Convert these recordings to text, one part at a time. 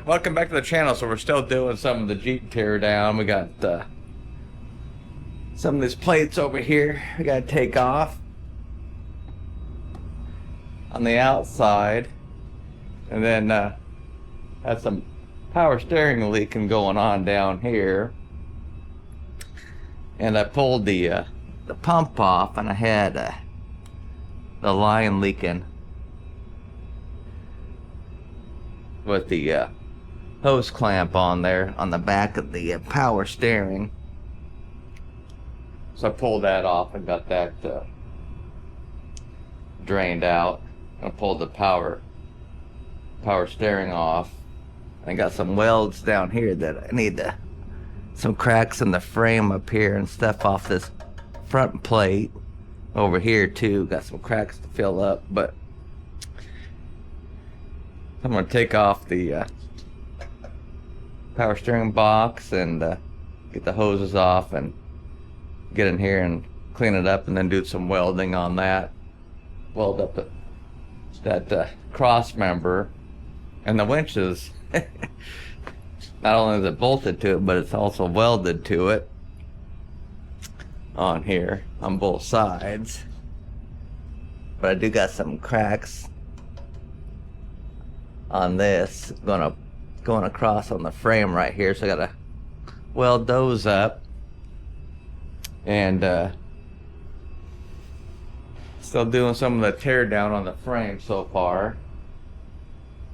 Welcome back to the channel. So we're still doing some of the Jeep tear down. We got some of these plates over here we got to take off on the outside, and then had some power steering leaking going on down here, and I pulled the pump off, and I had the line leaking with the hose clamp on there on the back of the power steering. So I pulled that off and got that drained out. I pulled the power steering off. I got some welds down here that I need some cracks in the frame up here and stuff off this front plate over here too. Got some cracks to fill up, but I'm going to take off the power steering box and get the hoses off and get in here and clean it up, and then do some welding on that. Weld up that cross member, and the winches. Not only is it bolted to it, but it's also welded to it on here on both sides. But I do got some cracks on this going across on the frame right here, so I gotta weld those up. And still doing some of the tear down on the frame so far.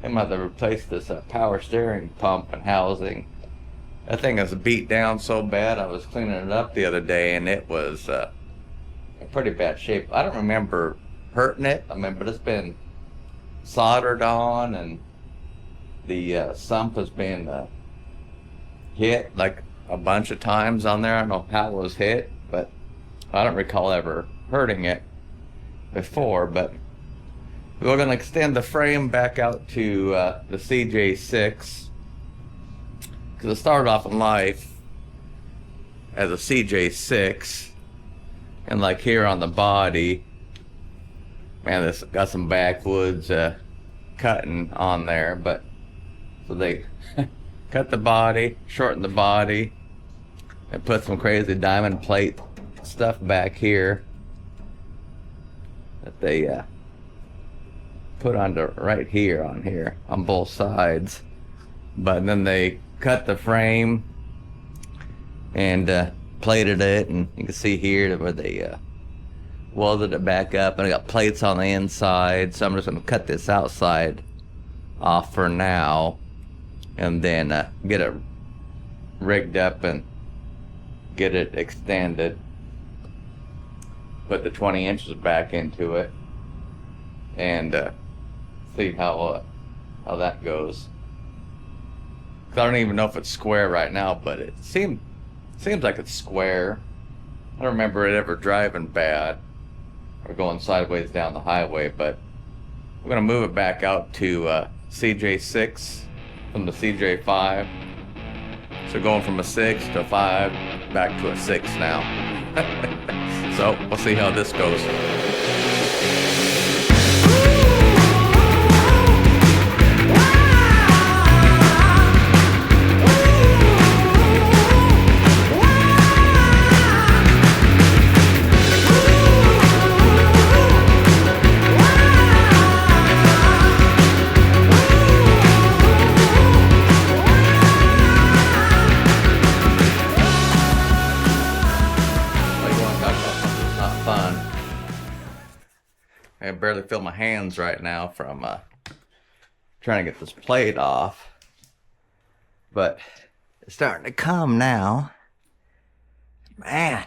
I might have to replace this power steering pump and housing. That thing is beat down so bad. I was cleaning it up the other day, and it was in pretty bad shape. I don't remember hurting it. I mean, but it's been soldered on, and the sump has been hit like a bunch of times on there. I don't know how it was hit, but I don't recall ever hurting it before. But we're going to extend the frame back out to the cj6, because it started off in life as a cj6, and like here on the body, man, this got some backwoods cutting on there. But so they cut the body, shortened the body, and put some crazy diamond plate stuff back here that they put onto right here on both sides. But then they cut the frame and plated it, and you can see here where they welded it back up, and I got plates on the inside. So I'm just going to cut this outside off for now, and then get it rigged up and get it extended, put the 20 inches back into it, and see how that goes. 'Cause I don't even know if it's square right now, but it seems like it's square. I don't remember it ever driving bad or going sideways down the highway. But we're gonna move it back out to cj6 from the cj5. So going from a 6 to a 5 back to a 6 now. So we'll see how this goes. I can barely feel my hands right now from trying to get this plate off, but it's starting to come now. Man.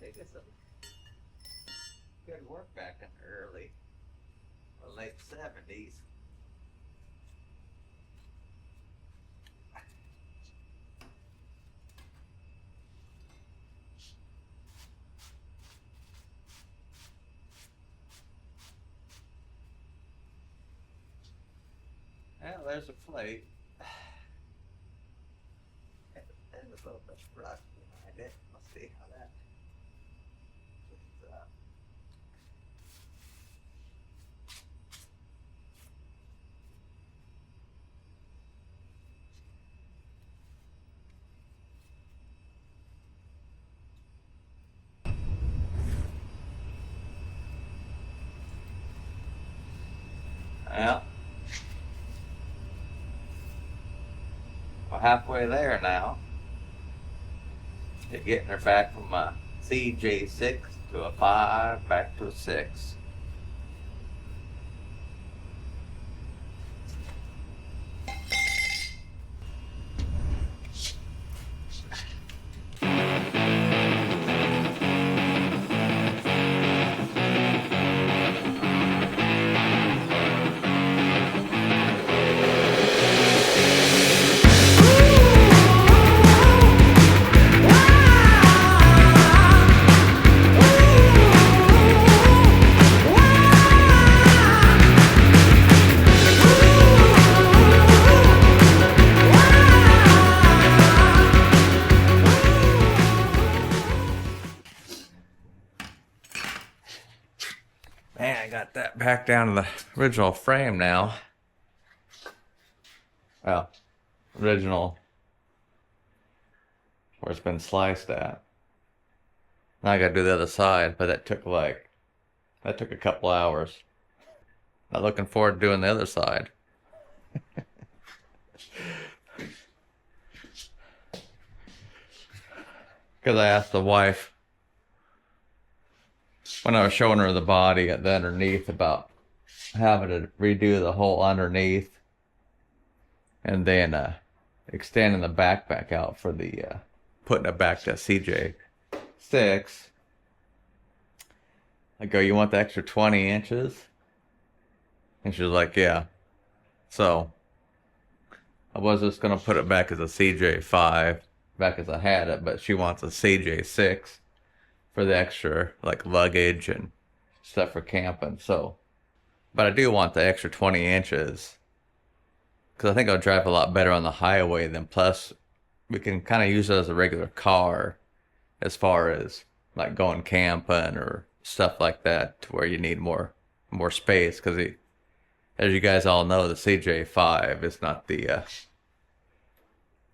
think it's a good work back in the early or late 70s. Well, there's a plate. There's a little bit of rust behind it. Let's see how that cleans up. Well, we're halfway there now. They're getting her back from a cj6 to a 5, back to a 6. Man, I got that back down to the original frame now. Well, original where it's been sliced at. Now I gotta do the other side, but that took a couple hours. Not looking forward to doing the other side. Because I asked the wife when I was showing her the body at the underneath about having to redo the whole underneath and then extending the back out for the putting it back to cj6. I go, you want the extra 20 inches? And she was like, yeah. So I was just gonna put it back as a cj5, back as I had it, but she wants a cj6 for the extra like luggage and stuff for camping. So, but I do want the extra 20 inches because I think I'll drive a lot better on the highway. Then plus we can kind of use it as a regular car as far as like going camping or stuff like that, to where you need more space, because as you guys all know, the cj5 is not the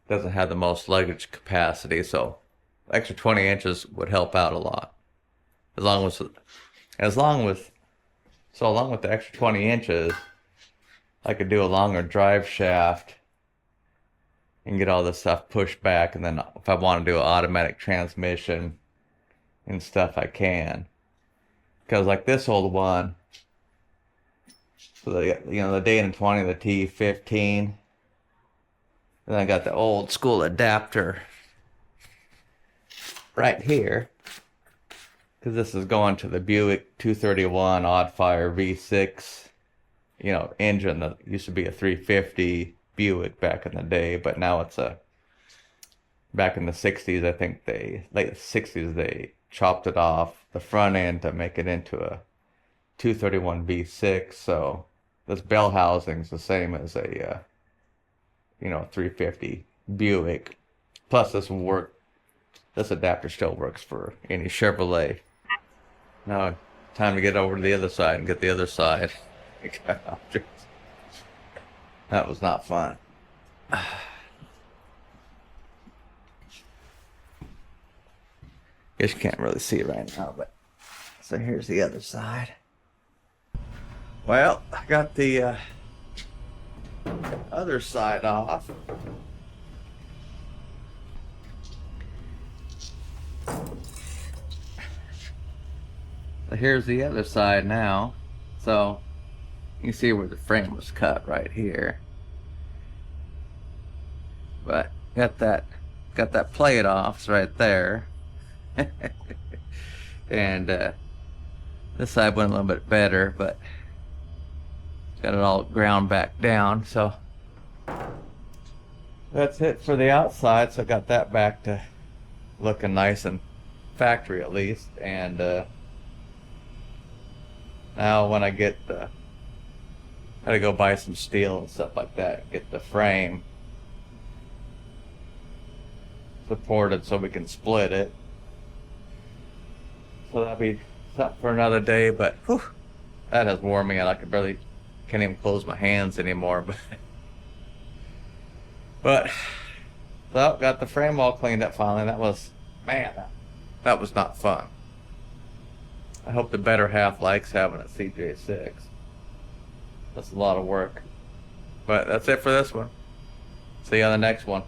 doesn't have the most luggage capacity, so extra 20 inches would help out a lot. Along with the extra 20 inches, I could do a longer drive shaft and get all this stuff pushed back. And then if I want to do an automatic transmission and stuff, I can. Because like this old one, so the Dayton 20, the T15. Then I got the old school adapter right here, because this is going to the Buick 231 Oddfire V6, engine that used to be a 350 Buick back in the day, but now it's back in the 60s, I think late 60s, they chopped it off the front end to make it into a 231 V6, so this bell housing's the same as a 350 Buick. Plus this adapter still works for any Chevrolet. Now, time to get over to the other side and get the other side. That was not fun. Guess you can't really see it right now, but so here's the other side. Well, I got the other side off. So here's the other side now. So you can see where the frame was cut right here. But got that plate off right there. and this side went a little bit better, but got it all ground back down. So that's it for the outside. So I got that back to looking nice and factory at least. And now when I get the, I gotta go buy some steel and stuff like that, get the frame supported so we can split it. So that'll be something for another day. But whew, that has worn me out. I can't even close my hands anymore. But so got the frame all cleaned up finally. That was, man, that was not fun. I hope the better half likes having a cj6. That's a lot of work. But that's it for this one. See you on the next one.